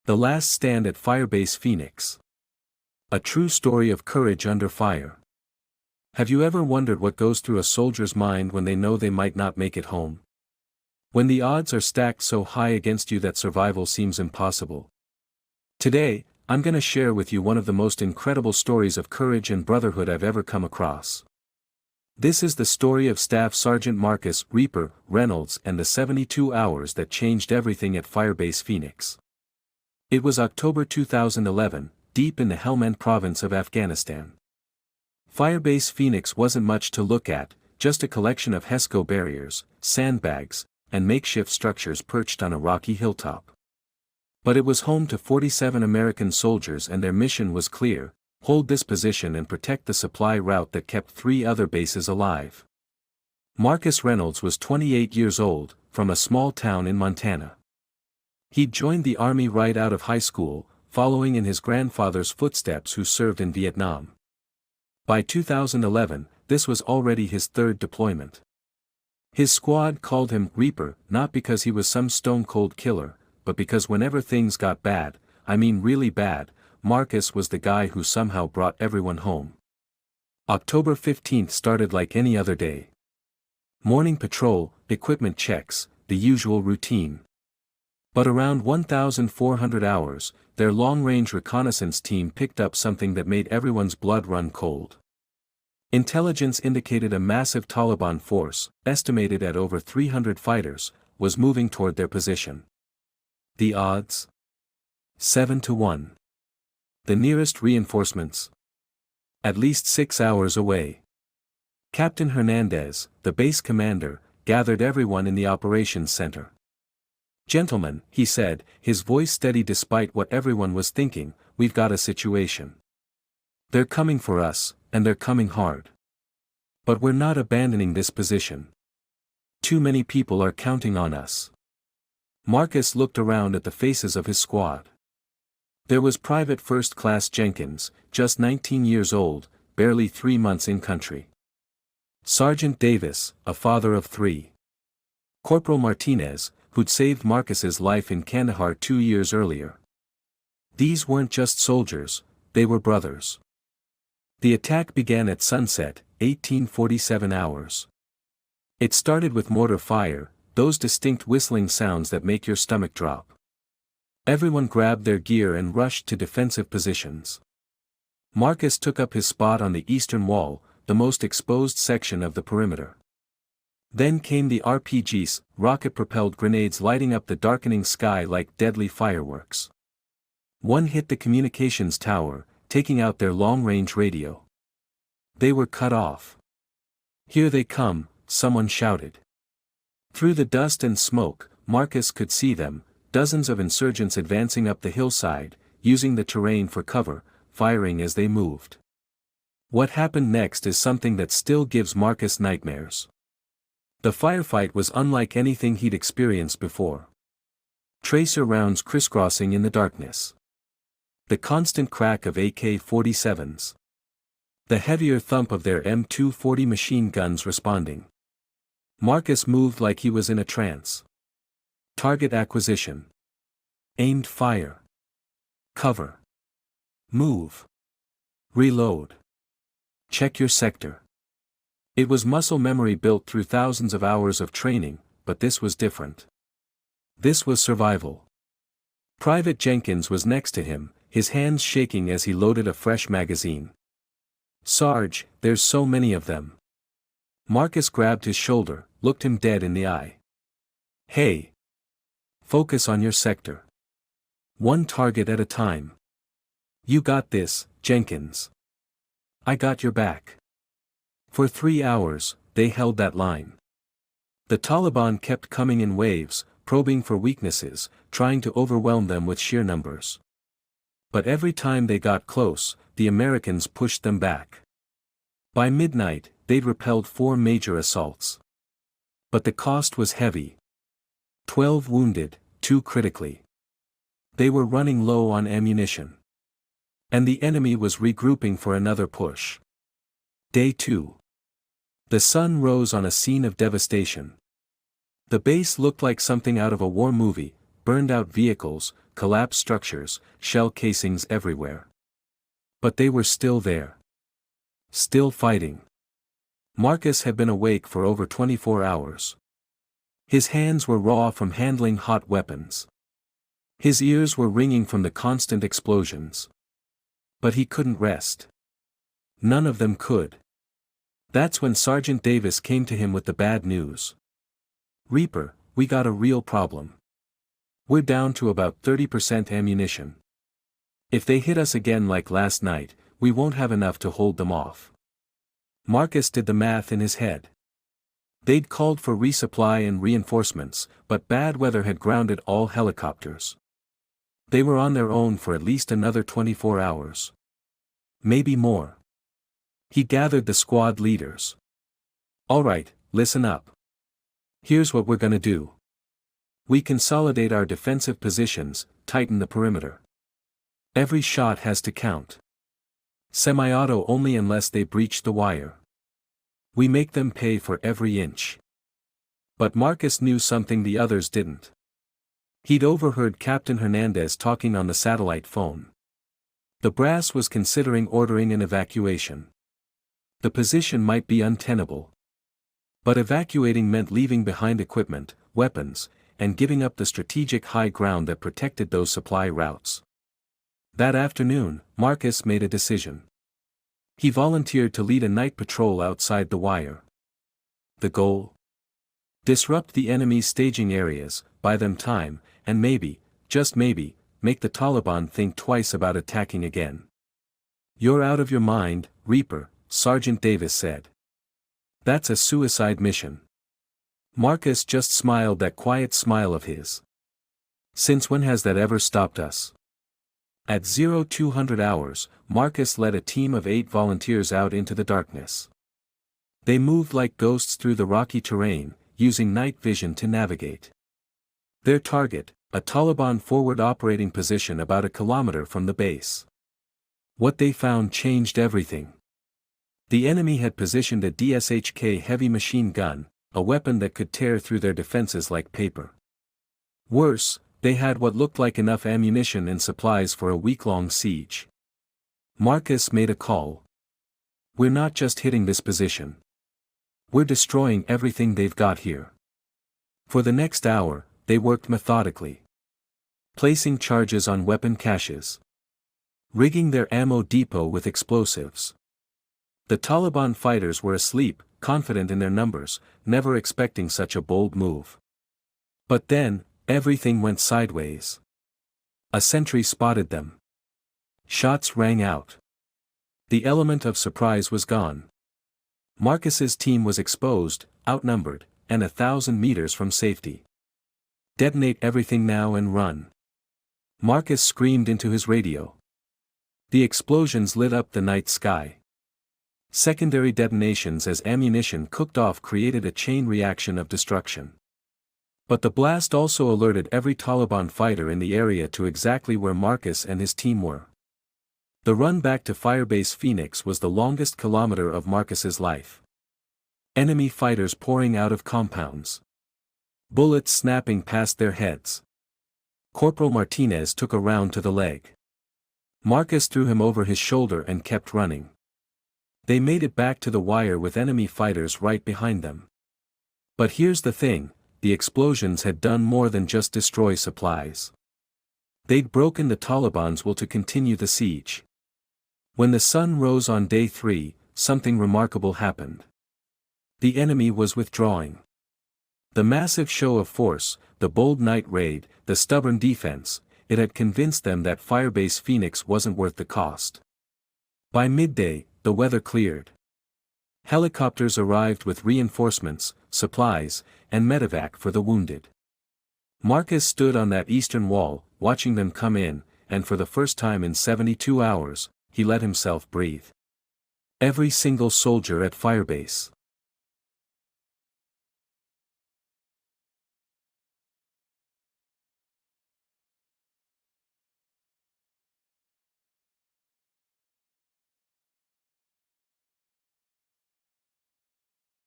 The Last Stand at Firebase Phoenix. A true story of courage under fire. Have you ever wondered what goes through a soldier's mind when they know they might not make it home? When the odds are stacked so high against you that survival seems impossible. Today, I'm gonna share with you one of the most incredible stories of courage and brotherhood I've ever come across. This is the story of Staff Sergeant Marcus Reynolds and the 72 hours that changed everything at Firebase Phoenix. It was October 2011, deep in the Helmand province of Afghanistan. Firebase Phoenix wasn't much to look at, just a collection of HESCO barriers, sandbags, and makeshift structures perched on a rocky hilltop. But it was home to 47 American soldiers and their mission was clear: hold this position and protect the supply route that kept 3 other bases alive. Marcus Reynolds was 28 years old, from a small town in Montana. He'd joined the Army right out of high school, following in his grandfather's footsteps who served in Vietnam. By 2011, this was already his 3rd deployment. His squad called him Reaper, not because he was some stone-cold killer, but because whenever things got bad, I mean really bad, Marcus was the guy who somehow brought everyone home. October 15th started like any other day. Morning patrol, equipment checks, the usual routine. But around 1,400 hours, their long-range reconnaissance team picked up something that made everyone's blood run cold. Intelligence indicated a massive Taliban force, estimated at over 300 fighters, was moving toward their position. The odds? 7-1. The nearest reinforcements? At least 6 hours away. Captain Hernandez, the base commander, gathered everyone in the operations center. "Gentlemen," he said, his voice steady despite what everyone was thinking, "we've got a situation. They're coming for us, and they're coming hard. But we're not abandoning this position. Too many people are counting on us." Marcus looked around at the faces of his squad. There was Private First Class Jenkins, just 19 years old, barely 3 months in country. Sergeant Davis, a father of 3. Corporal Martinez, who'd saved Marcus's life in Kandahar 2 years earlier. These weren't just soldiers, they were brothers. The attack began at sunset, 1847 hours. It started with mortar fire, those distinct whistling sounds that make your stomach drop. Everyone grabbed their gear and rushed to defensive positions. Marcus took up his spot on the eastern wall, the most exposed section of the perimeter. Then came the RPGs, rocket-propelled grenades lighting up the darkening sky like deadly fireworks. One hit the communications tower, taking out their long-range radio. They were cut off. "Here they come," someone shouted. Through the dust and smoke, Marcus could see them, dozens of insurgents advancing up the hillside, using the terrain for cover, firing as they moved. What happened next is something that still gives Marcus nightmares. The firefight was unlike anything he'd experienced before. Tracer rounds crisscrossing in the darkness. The constant crack of AK-47s. The heavier thump of their M240 machine guns responding. Marcus moved like he was in a trance. Target acquisition. Aimed fire. Cover. Move. Reload. Check your sector. It was muscle memory built through thousands of hours of training, but this was different. This was survival. Private Jenkins was next to him, his hands shaking as he loaded a fresh magazine. "Sarge, there's so many of them." Marcus grabbed his shoulder, looked him dead in the eye. "Hey! Focus on your sector. One target at a time. You got this, Jenkins. I got your back." For 3 hours, they held that line. The Taliban kept coming in waves, probing for weaknesses, trying to overwhelm them with sheer numbers. But every time they got close, the Americans pushed them back. By midnight, they'd repelled 4 major assaults. But the cost was heavy. 12 wounded, 2 critically. They were running low on ammunition. And the enemy was regrouping for another push. Day 2. The sun rose on a scene of devastation. The base looked like something out of a war movie, burned-out vehicles, collapsed structures, shell casings everywhere. But they were still there. Still fighting. Marcus had been awake for over 24 hours. His hands were raw from handling hot weapons. His ears were ringing from the constant explosions. But he couldn't rest. None of them could. That's when Sergeant Davis came to him with the bad news. "Reaper, we got a real problem. We're down to about 30% ammunition. If they hit us again like last night, we won't have enough to hold them off." Marcus did the math in his head. They'd called for resupply and reinforcements, but bad weather had grounded all helicopters. They were on their own for at least another 24 hours. Maybe more. He gathered the squad leaders. "All right, listen up. Here's what we're gonna do. We consolidate our defensive positions, tighten the perimeter. Every shot has to count. Semi-auto only unless they breach the wire. We make them pay for every inch." But Marcus knew something the others didn't. He'd overheard Captain Hernandez talking on the satellite phone. The brass was considering ordering an evacuation. The position might be untenable. But evacuating meant leaving behind equipment, weapons, and giving up the strategic high ground that protected those supply routes. That afternoon, Marcus made a decision. He volunteered to lead a night patrol outside the wire. The goal? Disrupt the enemy's staging areas, buy them time, and maybe, just maybe, make the Taliban think twice about attacking again. "You're out of your mind, Reaper," Sergeant Davis said. "That's a suicide mission." Marcus just smiled that quiet smile of his. "Since when has that ever stopped us?" At 0200 hours, Marcus led a team of 8 volunteers out into the darkness. They moved like ghosts through the rocky terrain, using night vision to navigate. Their target, a Taliban forward operating position about a kilometer from the base. What they found changed everything. The enemy had positioned a DSHK heavy machine gun, a weapon that could tear through their defenses like paper. Worse, they had what looked like enough ammunition and supplies for a week-long siege. Marcus made a call. "We're not just hitting this position. We're destroying everything they've got here." For the next hour, they worked methodically. Placing charges on weapon caches. Rigging their ammo depot with explosives. The Taliban fighters were asleep, confident in their numbers, never expecting such a bold move. But then, everything went sideways. A sentry spotted them. Shots rang out. The element of surprise was gone. Marcus's team was exposed, outnumbered, and 1,000 meters from safety. "Detonate everything now and run." Marcus screamed into his radio. The explosions lit up the night sky. Secondary detonations as ammunition cooked off created a chain reaction of destruction. But the blast also alerted every Taliban fighter in the area to exactly where Marcus and his team were. The run back to Firebase Phoenix was the longest kilometer of Marcus's life. Enemy fighters pouring out of compounds. Bullets snapping past their heads. Corporal Martinez took a round to the leg. Marcus threw him over his shoulder and kept running. They made it back to the wire with enemy fighters right behind them. But here's the thing, the explosions had done more than just destroy supplies. They'd broken the Taliban's will to continue the siege. When the sun rose on day 3, something remarkable happened. The enemy was withdrawing. The massive show of force, the bold night raid, the stubborn defense, it had convinced them that Firebase Phoenix wasn't worth the cost. By midday, the weather cleared. Helicopters arrived with reinforcements, supplies, and medevac for the wounded. Marcus stood on that eastern wall, watching them come in, and for the first time in 72 hours, he let himself breathe. Every single soldier at Firebase.